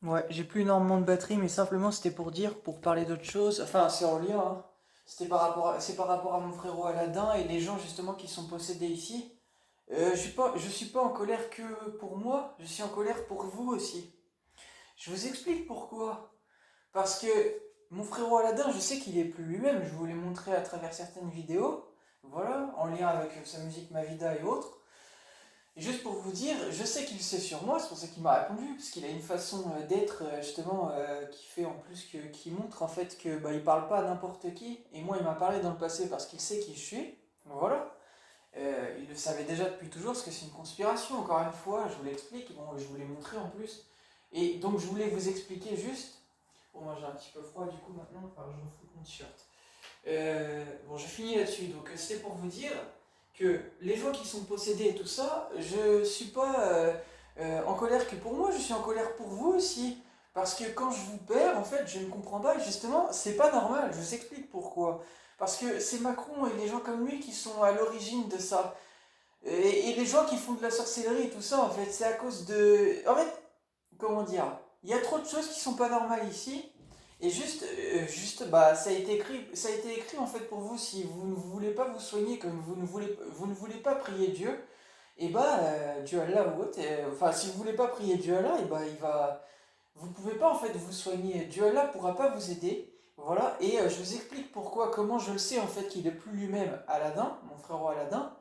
Ouais, j'ai plus énormément de batterie, mais simplement c'était pour dire, pour parler d'autre chose. Enfin, c'est en lien, hein. C'est par rapport à mon frérot Aladdin et les gens justement qui sont possédés ici. Je suis pas en colère que pour moi, je suis en colère pour vous aussi. Je vous explique pourquoi. Parce que mon frérot Aladdin, je sais qu'il est plus lui-même. Je vous l'ai montré à travers certaines vidéos, voilà, en lien avec sa musique Mavida et autres. Et juste pour vous dire, je sais qu'il sait sur moi, c'est pour ça qu'il m'a répondu, parce qu'il a une façon d'être justement qui fait en plus qui montre en fait que bah, il parle pas à n'importe qui. Et moi, il m'a parlé dans le passé parce qu'il sait qui je suis. Voilà. Il le savait déjà depuis toujours, parce que c'est une conspiration. Encore une fois, je vous l'explique. Bon, je vous l'ai montré en plus. Et donc, je voulais vous expliquer juste. Bon, moi j'ai un petit peu froid du coup maintenant, enfin, je refous mon t-shirt. Bon, je finis là-dessus. Donc, c'était pour vous dire que les gens qui sont possédés et tout ça, je suis pas en colère que pour moi, je suis en colère pour vous aussi. Parce que quand je vous perds, en fait, je ne comprends pas. Et justement, c'est pas normal. Je vous explique pourquoi. Parce que c'est Macron et les gens comme lui qui sont à l'origine de ça. Et les gens qui font de la sorcellerie et tout ça, en fait, c'est à cause de. En fait, comment dire, il y a trop de choses qui sont pas normales ici. Et juste bah, ça a été écrit en fait pour vous, si vous ne voulez pas vous soigner, comme vous ne voulez pas prier Dieu, et bah, Dieu Allah ou autre, enfin, si vous voulez pas prier Dieu Allah, et bah, vous pouvez pas en fait vous soigner, Dieu Allah pourra pas vous aider, voilà, et je vous explique pourquoi, comment je le sais en fait qu'il est plus lui-même Aladdin, mon frérot Aladdin.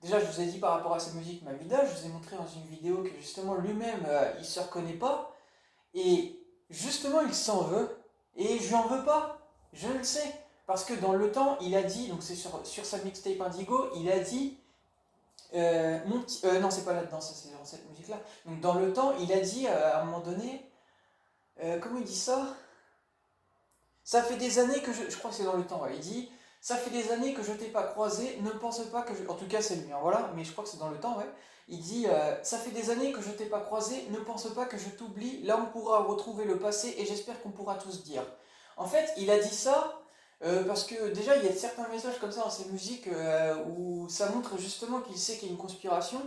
Déjà, je vous ai dit par rapport à sa musique Mavida, je vous ai montré dans une vidéo que justement lui-même, il se reconnaît pas, et justement, il s'en veut. Et je lui en veux pas. Je le sais. Parce que dans le temps, il a dit, donc c'est sur sa mixtape Indigo, il a dit. Non, c'est pas là-dedans, ça c'est dans cette musique-là. Donc dans le temps, il a dit à un moment donné. Comment il dit ça? Ça fait des années que je crois que c'est dans le temps, ouais. Il dit. Ça fait des années que je t'ai pas croisé, ne pense pas que je. En tout cas, c'est lui, hein, voilà, mais je crois que c'est dans le temps, ouais. Il dit ça fait des années que je t'ai pas croisé, ne pense pas que je t'oublie, là on pourra retrouver le passé et j'espère qu'on pourra tous dire. En fait, il a dit ça parce que déjà, il y a certains messages comme ça dans ses musiques où ça montre justement qu'il sait qu'il y a une conspiration.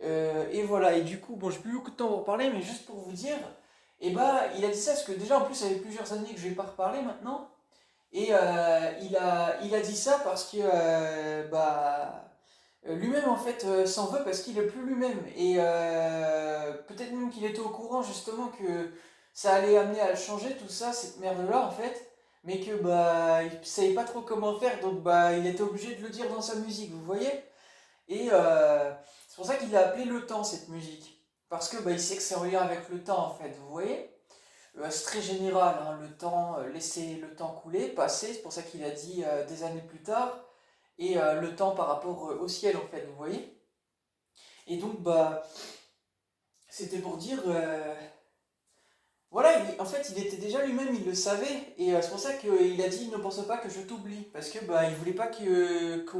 Et voilà, et du coup, bon, j'ai plus beaucoup de temps pour en parler, mais juste pour vous dire, et bah, il a dit ça parce que déjà, en plus, ça fait plusieurs années que je vais pas reparler maintenant. Et il a dit ça parce que bah, lui-même en fait s'en veut parce qu'il est plus lui-même. Et peut-être même qu'il était au courant justement que ça allait amener à le changer, tout ça, cette merde-là en fait. Mais que bah, il savait pas trop comment faire, donc bah, il était obligé de le dire dans sa musique, vous voyez? Et c'est pour ça qu'il a appelé le temps cette musique. Parce que bah, il sait que c'est en lien avec le temps en fait, vous voyez? C'est très général, hein, le temps, laisser le temps couler, passer, c'est pour ça qu'il a dit des années plus tard, et le temps par rapport au ciel en fait, vous voyez? Et donc, bah, c'était pour dire, voilà, en fait, il était déjà lui-même, il le savait, et c'est pour ça qu'il a dit ne pense pas que je t'oublie, parce que bah, il voulait pas qu'on